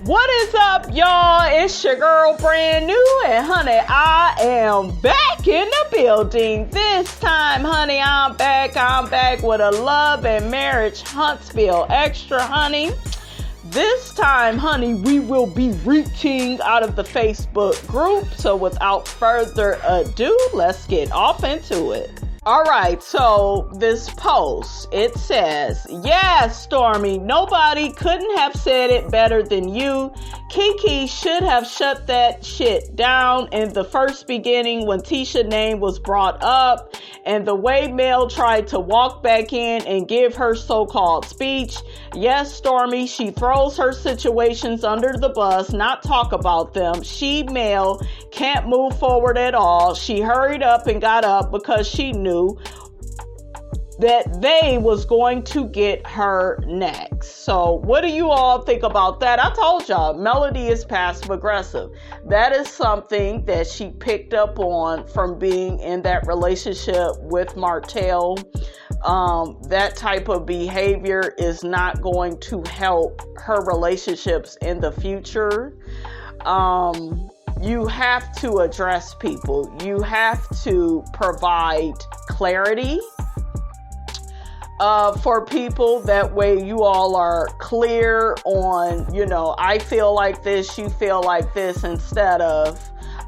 What is up, y'all? It's your girl, Brand New, and honey, I am back in the building. This time, honey, I'm back with a Love and Marriage Huntsville Extra, honey. This time, honey, we will be reaching out of the Facebook group. So without further ado, let's get off into it. All right, so this post, it says, yeah, Stormy, nobody couldn't have said it better than you. Kiki should have shut that shit down in the first beginning when Tisha's name was brought up, and the way Mel tried to walk back in and give her so-called speech. Yes, Stormy, she throws her situations under the bus, not talk about them. She, Mel, can't move forward at all. She hurried up and got up because she knew that they was going to get her next. So what do you all think about that? I told y'all, Melody is passive aggressive. That is something that she picked up on from being in that relationship with Martell. That type of behavior is not going to help her relationships in the future. You have to address people. You have to provide clarity for people. That way you all are clear on, I feel like this, you feel like this, instead of,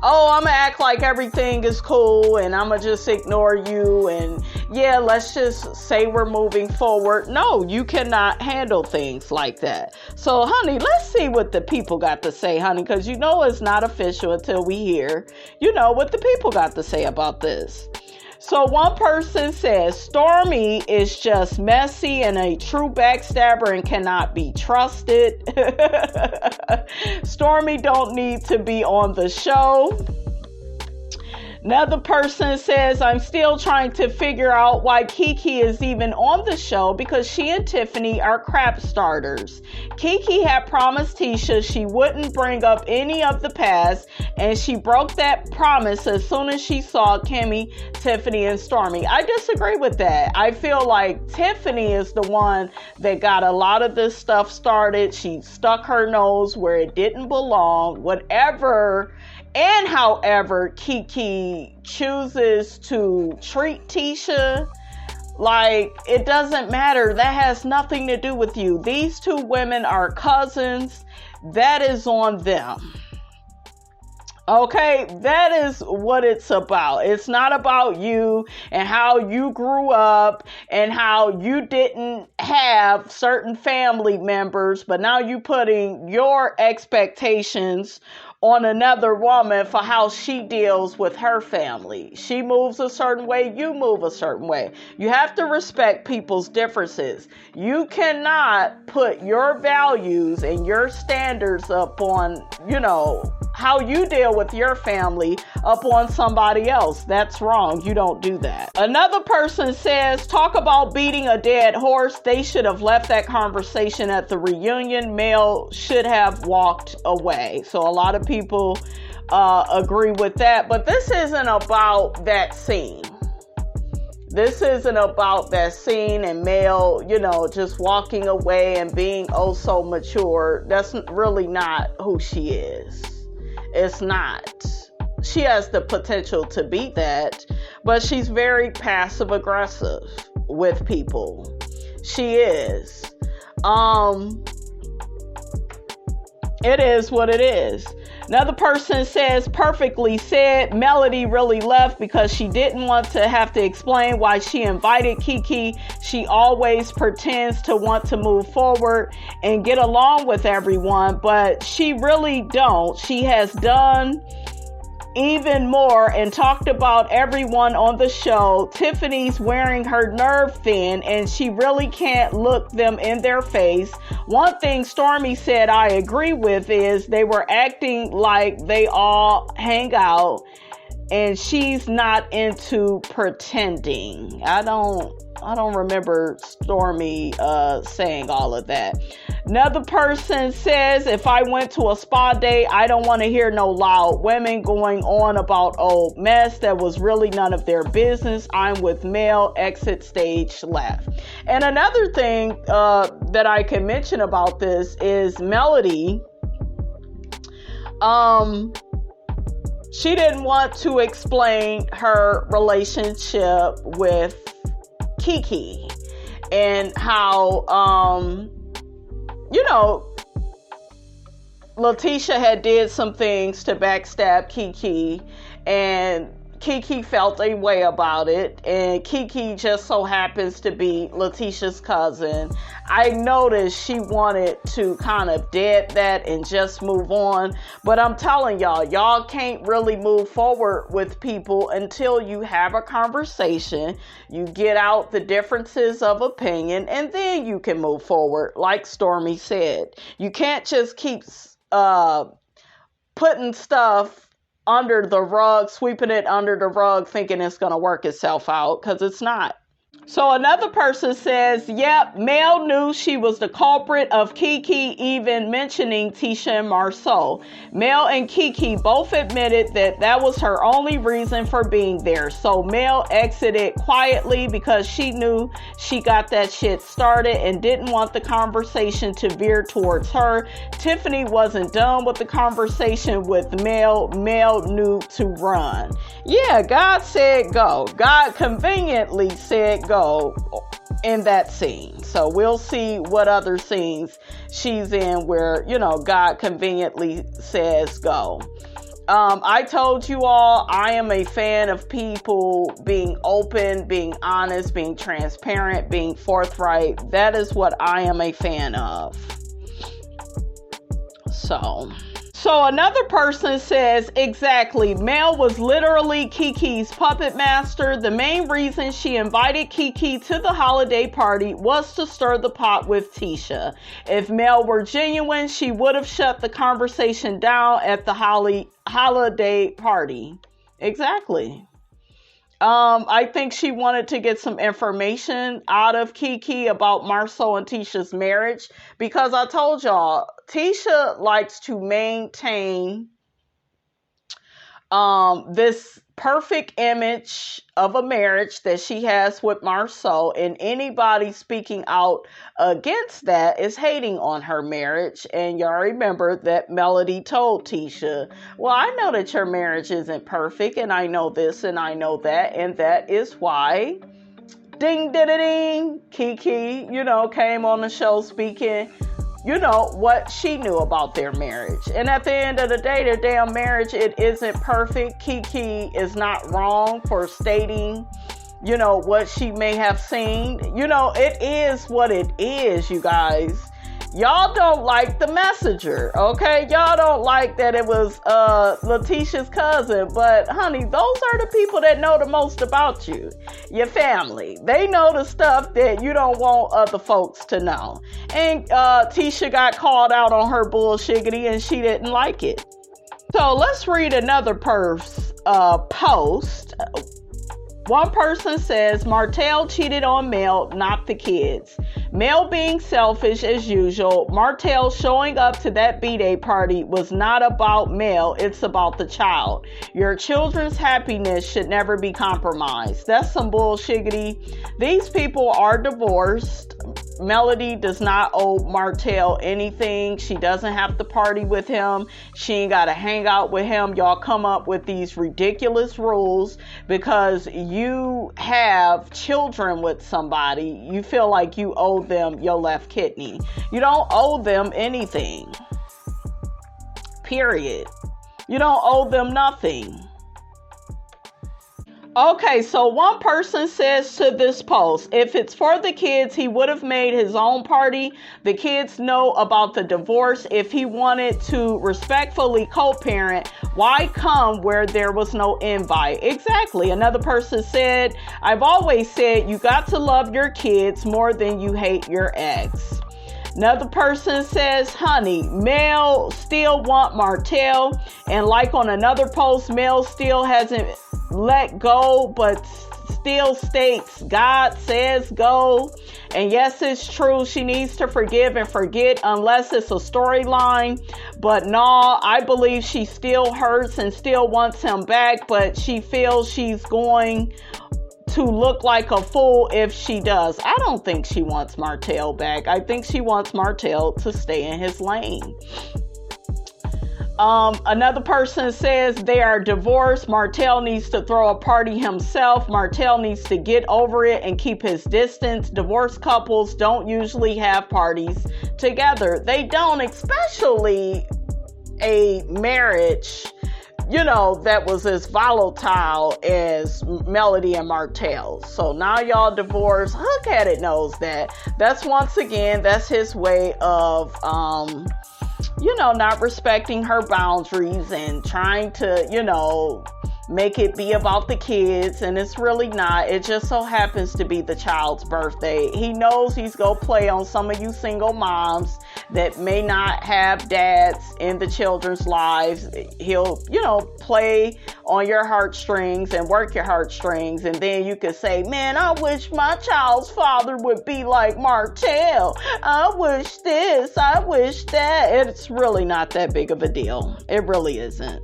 oh, I'm gonna act like everything is cool and I'm gonna just ignore you and yeah, let's just say we're moving forward. No, you cannot handle things like that. So, honey, let's see what the people got to say, honey, because it's not official until we hear, what the people got to say about this. So one person says, Stormy is just messy and a true backstabber and cannot be trusted. Stormy don't need to be on the show. Another person says, I'm still trying to figure out why Kiki is even on the show because she and Tiffany are crap starters. Kiki had promised Tisha she wouldn't bring up any of the past, and she broke that promise as soon as she saw Kimmy, Tiffany, and Stormy. I disagree with that. I feel like Tiffany is the one that got a lot of this stuff started. She stuck her nose where it didn't belong. However Kiki chooses to treat Tisha, it doesn't matter. That has nothing to do with you. These two women are cousins. That is on them. Okay, that is what it's about. It's not about you and how you grew up and how you didn't have certain family members, but now you putting your expectations on another woman for how she deals with her family. She moves a certain way, you move a certain way. You have to respect people's differences. You cannot put your values and your standards up on, how you deal with your family up on somebody else. That's wrong. You don't do that. Another person says, talk about beating a dead horse. They should have left that conversation at the reunion. Mel should have walked away. So a lot of people agree with that, but this isn't about that scene. This isn't about that scene and Mel, just walking away and being oh so mature. That's really not who she is. It's not. She has the potential to be that, but she's very passive aggressive with people. She is. It is what it is. Another person says, perfectly said, Melody really left because she didn't want to have to explain why she invited Kiki. She always pretends to want to move forward and get along with everyone, but she really don't. She has done even more and talked about everyone on the show. Tiffany's wearing her nerve thin and she really can't look them in their face. One thing Stormy said I agree with is they were acting like they all hang out and she's not into pretending. I don't remember Stormy saying all of that. Another person says, if I went to a spa day, I don't want to hear no loud women going on about old mess that was really none of their business. I'm with Mel, exit stage left. And another thing that I can mention about this is Melody she didn't want to explain her relationship with Kiki and how, Letitia had did some things to backstab Kiki, and Kiki felt a way about it, and Kiki just so happens to be Letitia's cousin. I noticed she wanted to kind of dead that and just move on, but I'm telling y'all can't really move forward with people until you have a conversation, you get out the differences of opinion, and then you can move forward, like Stormy said. You can't just keep putting stuff under the rug, sweeping it under the rug, thinking it's going to work itself out, because it's not. So another person says, yep, Mel knew she was the culprit of Kiki even mentioning Tisha and Marsau. Mel and Kiki both admitted that was her only reason for being there. So Mel exited quietly because she knew she got that shit started and didn't want the conversation to veer towards her. Tiffany wasn't done with the conversation with Mel. Mel knew to run. Yeah, God said go. God conveniently said go in that scene. So we'll see what other scenes she's in where, God conveniently says go. I told you all, I am a fan of people being open, being honest, being transparent, being forthright. That is what I am a fan of. So another person says, exactly, Mel was literally Kiki's puppet master. The main reason she invited Kiki to the holiday party was to stir the pot with Tisha. If Mel were genuine, she would have shut the conversation down at the holiday party. Exactly. I think she wanted to get some information out of Kiki about Marsau and Tisha's marriage, because I told y'all, Tisha likes to maintain this perfect image of a marriage that she has with Marsau, and anybody speaking out against that is hating on her marriage. And y'all remember that Melody told Tisha, well, I know that your marriage isn't perfect, and I know this and I know that, and that is why ding ding ding Kiki came on the show speaking what she knew about their marriage. And at the end of the day, their damn marriage, it isn't perfect. Kiki is not wrong for stating, what she may have seen. It is what it is, you guys. Y'all don't like the messenger, okay? Y'all don't like that it was Letitia's cousin, but honey, those are the people that know the most about you, your family. They know the stuff that you don't want other folks to know. And Tisha got called out on her bullshiggity and she didn't like it. So let's read another post. One person says, Martell cheated on Mel, not the kids. Mel being selfish as usual. Martell showing up to that B-Day party was not about Mel, it's about the child. Your children's happiness should never be compromised. That's some bullshiggity. These people are divorced. Melody does not owe Martell anything. She doesn't have to party with him. She ain't got to hang out with him. Y'all come up with these ridiculous rules because you have children with somebody. You feel like you owe them your left kidney. You don't owe them anything. Period. You don't owe them nothing. Okay, so one person says to this post, if it's for the kids, he would have made his own party. The kids know about the divorce. If he wanted to respectfully co-parent, why come where there was no invite? Exactly. Another person said, I've always said you got to love your kids more than you hate your ex. Another person says, honey, Mel still want Martell. And like on another post, Mel still hasn't let go, but still states God says go. And yes, it's true. She needs to forgive and forget unless it's a storyline. But no, I believe she still hurts and still wants him back, but she feels she's going to look like a fool if she does. I don't think she wants Martell back. I think she wants Martell to stay in his lane. Another person says they are divorced. Martell needs to throw a party himself. Martell needs to get over it and keep his distance. Divorced couples don't usually have parties together. They don't, especially a marriage, that was as volatile as Melody and Martell. So now y'all divorced. Hook at it knows that. That's his way of, not respecting her boundaries and trying to, make it be about the kids, and it's really not. It just so happens to be the child's birthday. He knows he's gonna play on some of you single moms that may not have dads in the children's lives. He'll, play on your heartstrings and work your heartstrings, and then you could say, man, I wish my child's father would be like Martell. I wish this, I wish that. It's really not that big of a deal. It really isn't.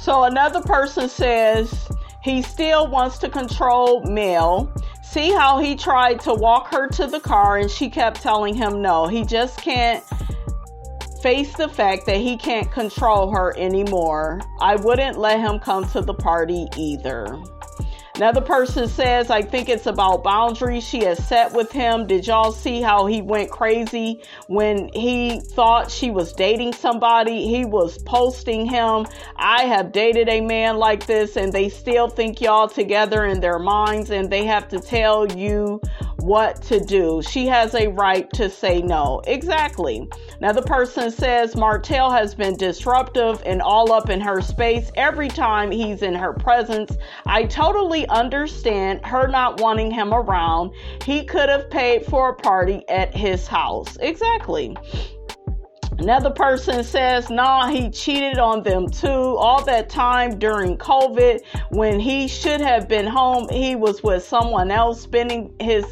So another person says he still wants to control Mel. See how he tried to walk her to the car and she kept telling him no. He just can't face the fact that he can't control her anymore. I wouldn't let him come to the party either. Another person says, I think it's about boundaries she has set with him. Did y'all see how he went crazy when he thought she was dating somebody? He was posting him. I have dated a man like this, and they still think y'all together in their minds, and they have to tell you what to do. She has a right to say no. Exactly. Another person says Martell has been disruptive and all up in her space every time he's in her presence. I totally understand her not wanting him around. He could have paid for a party at his house. Exactly. Another person says, nah, he cheated on them too. All that time during COVID, when he should have been home, he was with someone else spending his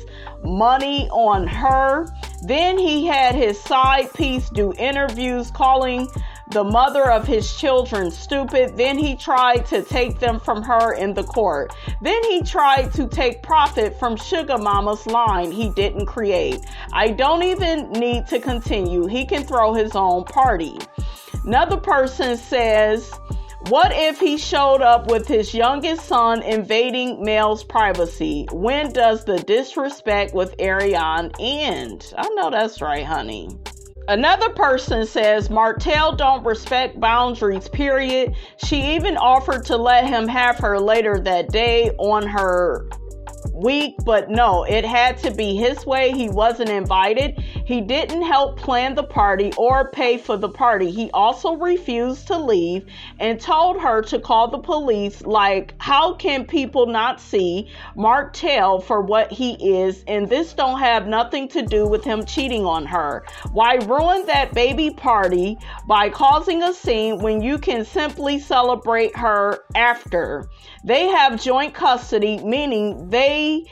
money on her. Then he had his side piece do interviews calling the mother of his children stupid. Then he tried to take them from her in the court. Then he tried to take profit from Sugar Mama's line he didn't create. I don't even need to continue. He can throw his own party. Another person says, what if he showed up with his youngest son invading Mel's privacy? When does the disrespect with Ariane end? I know that's right, honey. Another person says Martell don't respect boundaries, period. She even offered to let him have her later that day on her week, but no, it had to be his way. He wasn't invited. He didn't help plan the party or pay for the party. He also refused to leave and told her to call the police. Like, how can people not see Martell for what he is? And this don't have nothing to do with him cheating on her. Why ruin that baby party by causing a scene when you can simply celebrate her after? They have joint custody, meaning they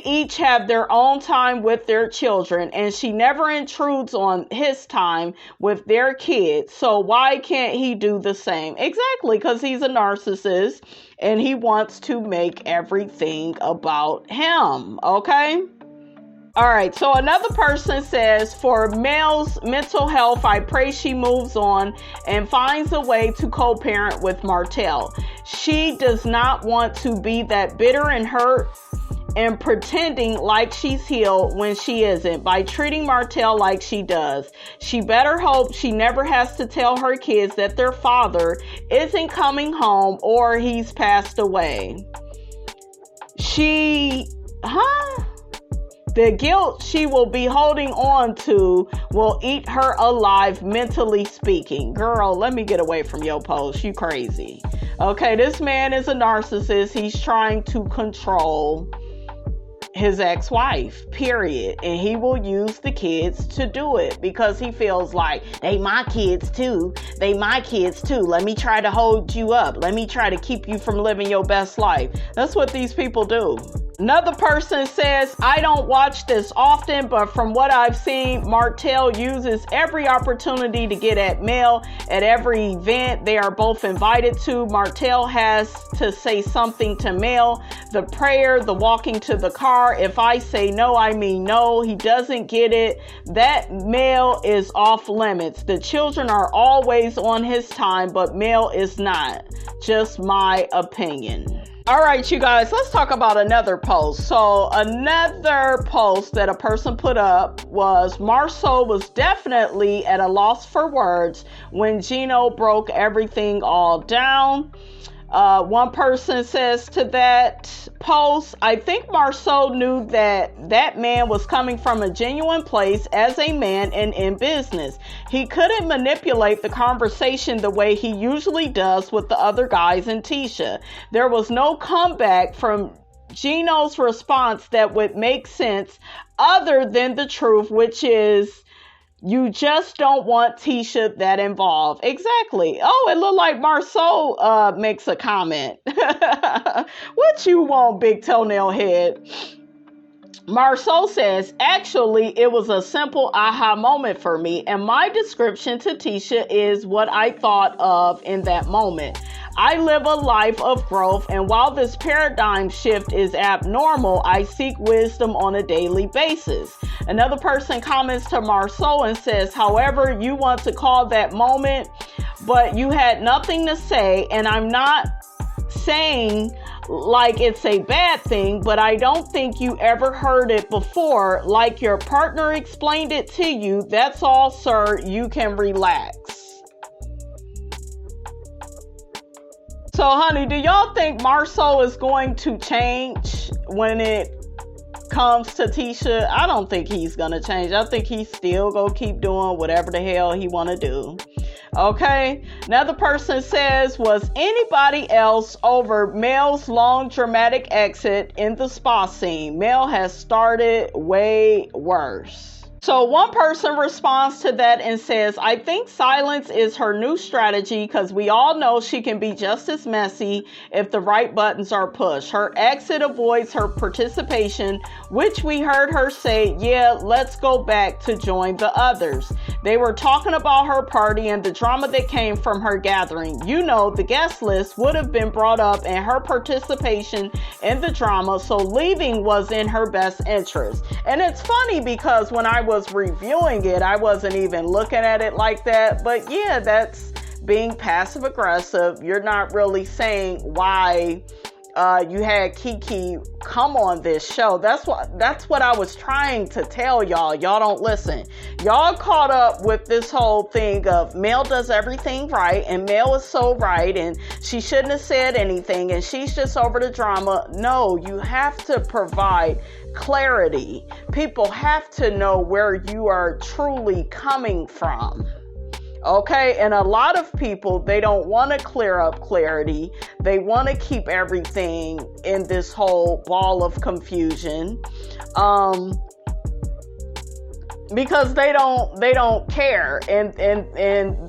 each have their own time with their children, and she never intrudes on his time with their kids. So why can't he do the same? Exactly, because he's a narcissist and he wants to make everything about him. Okay? All right, so another person says, for Mel's mental health, I pray she moves on and finds a way to co-parent with Martell. She does not want to be that bitter and hurt and pretending like she's healed when she isn't by treating Martell like she does. She better hope she never has to tell her kids that their father isn't coming home or he's passed away. The guilt she will be holding on to will eat her alive, mentally speaking. Girl, let me get away from your post. You crazy. Okay, this man is a narcissist. He's trying to control his ex-wife, period. And he will use the kids to do it because he feels like they my kids too. They my kids too. Let me try to hold you up. Let me try to keep you from living your best life. That's what these people do. Another person says, I don't watch this often, but from what I've seen, Martell uses every opportunity to get at Mel at every event they are both invited to. Martell has to say something to Mel. The prayer, the walking to the car. If I say no, I mean no. He doesn't get it. That Mel is off limits. The children are always on his time, but Mel is not. Just my opinion. All right, you guys, let's talk about another post. So another post that a person put up was Marsau was definitely at a loss for words when Gino broke everything all down. One person says to that post, I think Marsau knew that man was coming from a genuine place as a man and in business. He couldn't manipulate the conversation the way he usually does with the other guys and Tisha. There was no comeback from Gino's response that would make sense other than the truth, which is, you just don't want Tisha that involved. Exactly. Oh, it looked like Marsau makes a comment. What you want, big toenail head? Marsau says, actually, it was a simple aha moment for me, and my description to Tisha is what I thought of in that moment. I live a life of growth, and while this paradigm shift is abnormal, I seek wisdom on a daily basis. Another person comments to Marsau and says, however you want to call that moment, but you had nothing to say, and I'm not saying like it's a bad thing, but I don't think you ever heard it before, like your partner explained it to you. That's all, sir. You can relax. So, honey, do y'all think Marsau is going to change when it comes to Tisha? I don't think he's going to change. I think he's still going to keep doing whatever the hell he want to do. Okay. Another person says, was anybody else over Mel's long dramatic exit in the spa scene? Mel has started way worse. So one person responds to that and says, I think silence is her new strategy because we all know she can be just as messy if the right buttons are pushed. Her exit avoids her participation, which we heard her say, yeah, let's go back to join the others. They were talking about her party and the drama that came from her gathering. You know, the guest list would have been brought up and her participation in the drama, so leaving was in her best interest. And it's funny because when I was reviewing it, I wasn't even looking at it like that. But yeah, that's being passive aggressive. You're not really saying why you had Kiki come on this show. That's what I was trying to tell y'all. Y'all don't listen. Y'all caught up with this whole thing of Mel does everything right and Mel is so right and she shouldn't have said anything and she's just over the drama. No, you have to provide clarity. People have to know where you are truly coming from. Okay, and a lot of people, they don't want to clear up clarity. They want to keep everything in this whole ball of confusion. Because they don't care and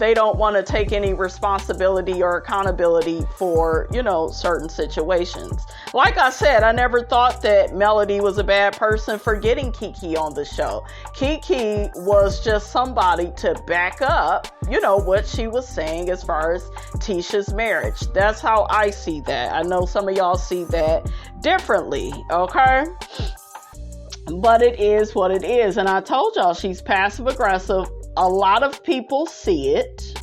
they don't want to take any responsibility or accountability for, certain situations. Like I said, I never thought that Melody was a bad person for getting Kiki on the show. Kiki was just somebody to back up, what she was saying as far as Tisha's marriage. That's how I see that. I know some of y'all see that differently, okay? But it is what it is. And I told y'all she's passive aggressive. A lot of people see it,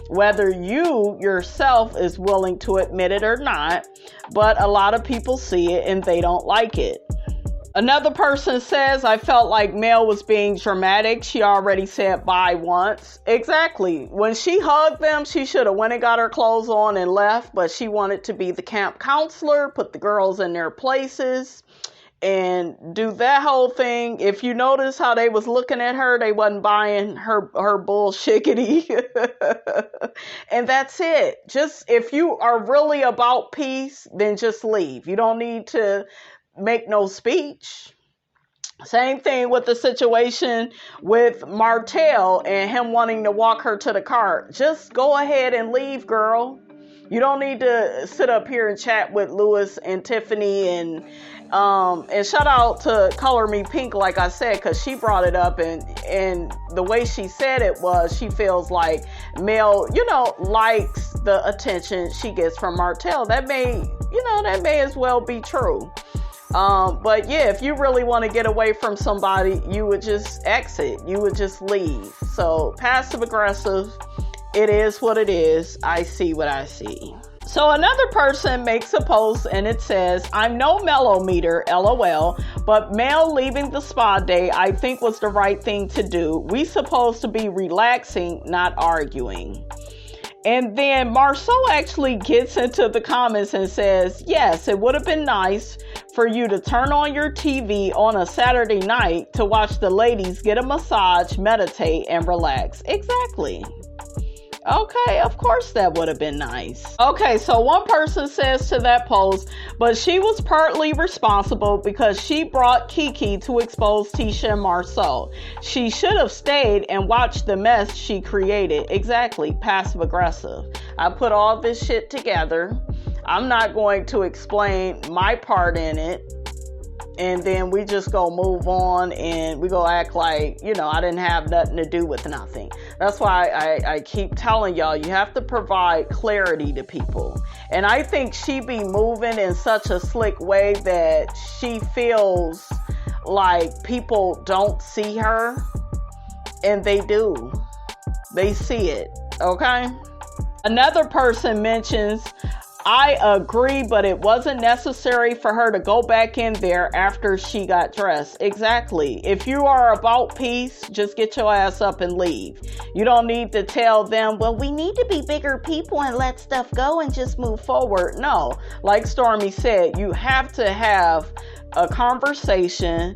whether you yourself is willing to admit it or not. But a lot of people see it and they don't like it. Another person says, I felt like Mel was being dramatic. She already said bye once. Exactly. When she hugged them, she should have went and got her clothes on and left. But she wanted to be the camp counselor, put the girls in their places, and do that whole thing. If you notice how they was looking at her, they wasn't buying her bullshickety. And that's it. Just, if you are really about peace, then just leave. You don't need to make no speech. Same thing with the situation with Martell and him wanting to walk her to the car. Just go ahead and leave, girl. You don't need to sit up here and chat with Lewis and Tiffany and shout out to Color Me Pink, like I said, because she brought it up, and the way she said it was she feels like Mel, likes the attention she gets from Martell. That may as well be true. But yeah, if you really want to get away from somebody, you would just exit. You would just leave. So passive aggressive, it is what it is. I see what I see. So another person makes a post and it says, I'm no mellow meter, LOL, but Mel leaving the spa day I think was the right thing to do. We supposed to be relaxing, not arguing. And then Marceau actually gets into the comments and says, yes, it would have been nice for you to turn on your TV on a Saturday night to watch the ladies get a massage, meditate, and relax. Exactly. Okay, of course that would have been nice. Okay, so one person says to that post, but she was partly responsible because she brought Kiki to expose Tisha and Marceau. She should have stayed and watched the mess she created. Exactly, passive aggressive. I put all this shit together. I'm not going to explain my part in it. And then we just go move on and we go act like, I didn't have nothing to do with nothing. That's why I keep telling y'all, you have to provide clarity to people. And I think she be moving in such a slick way that she feels like people don't see her, and they do. They see it, okay? Another person mentions, I agree, but it wasn't necessary for her to go back in there after she got dressed. Exactly. If you are about peace, just get your ass up and leave. You don't need to tell them, well, we need to be bigger people and let stuff go and just move forward. No, like Stormy said, you have to have a conversation,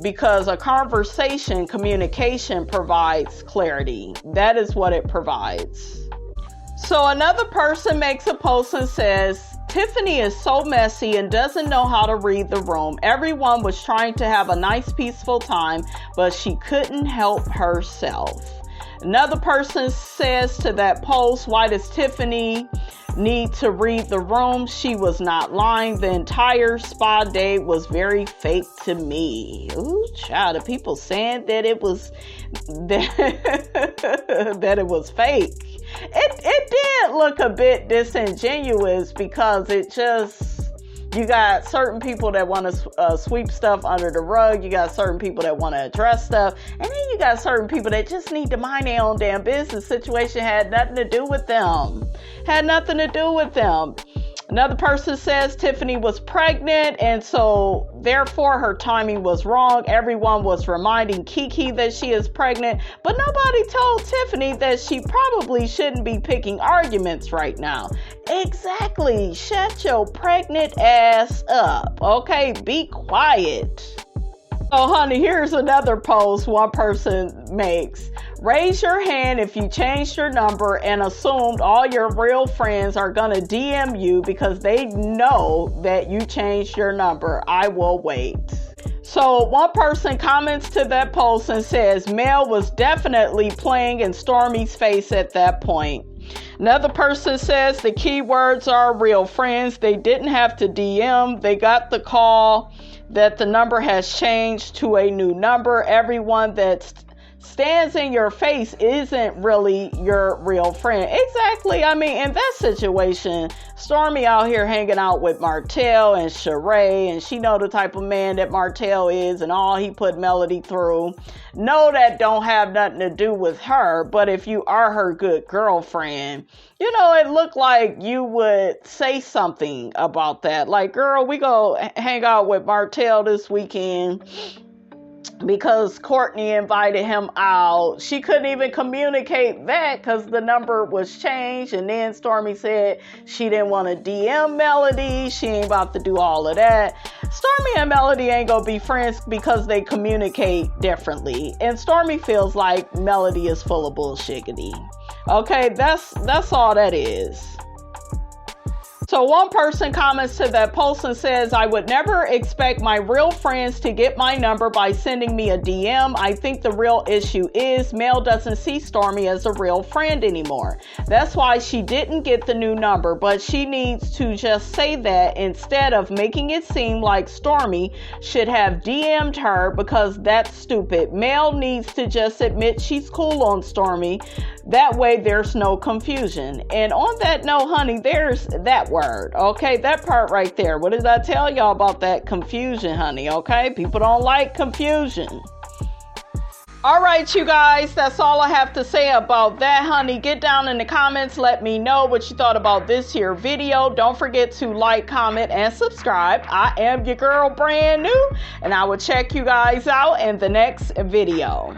because a conversation, communication provides clarity. That is what it provides. So another person makes a post and says, Tiffany is so messy and doesn't know how to read the room. Everyone was trying to have a nice, peaceful time, but she couldn't help herself. Another person says to that post, why does Tiffany need to read the room? She was not lying. The entire spa day was very fake to me. Ooh, child, the people saying that it was that it was fake. It did look a bit disingenuous, because it just, you got certain people that want to sweep stuff under the rug. You got certain people that want to address stuff. And then you got certain people that just need to mind their own damn business. Situation had nothing to do with them. Another person says Tiffany was pregnant, and so therefore her timing was wrong. Everyone was reminding Kiki that she is pregnant, but nobody told Tiffany that she probably shouldn't be picking arguments right now. Exactly. Shut your pregnant ass up. Okay, be quiet. So, honey, here's another post one person makes. Raise your hand if you changed your number and assumed all your real friends are going to DM you because they know that you changed your number. I will wait. So one person comments to that post and says, Mel was definitely playing in Stormy's face at that point. Another person says the keywords are real friends. They didn't have to DM. They got the call that the number has changed to a new number. Everyone that stands in your face isn't really your real friend. Exactly. I mean, in that situation, Stormy out here hanging out with Martell and Sheree, and she know the type of man that Martell is and all he put Melody through. No, that don't have nothing to do with her, but if you are her good girlfriend, you know, it looked like you would say something about that. Like, girl, we go hang out with Martell this weekend because Courtney invited him out. She couldn't even communicate that because the number was changed. And then Stormy said she didn't want to DM Melody. She ain't about to do all of that. Stormy and Melody ain't gonna be friends because they communicate differently. And Stormy feels like Melody is full of bullshiggity. Okay, that's all that is. So one person comments to that post and says, I would never expect my real friends to get my number by sending me a DM. I think the real issue is Mel doesn't see Stormi as a real friend anymore. That's why she didn't get the new number, but she needs to just say that instead of making it seem like Stormi should have DM'd her, because that's stupid. Mel needs to just admit she's cool on Stormi. That way there's no confusion. And on that note, honey, there's that word, okay? That part right there. What did I tell y'all about that confusion, honey, okay? People don't like confusion. All right, you guys, that's all I have to say about that, honey. Get down in the comments. Let me know what you thought about this here video. Don't forget to like, comment, and subscribe. I am your girl, Brand New, and I will check you guys out in the next video.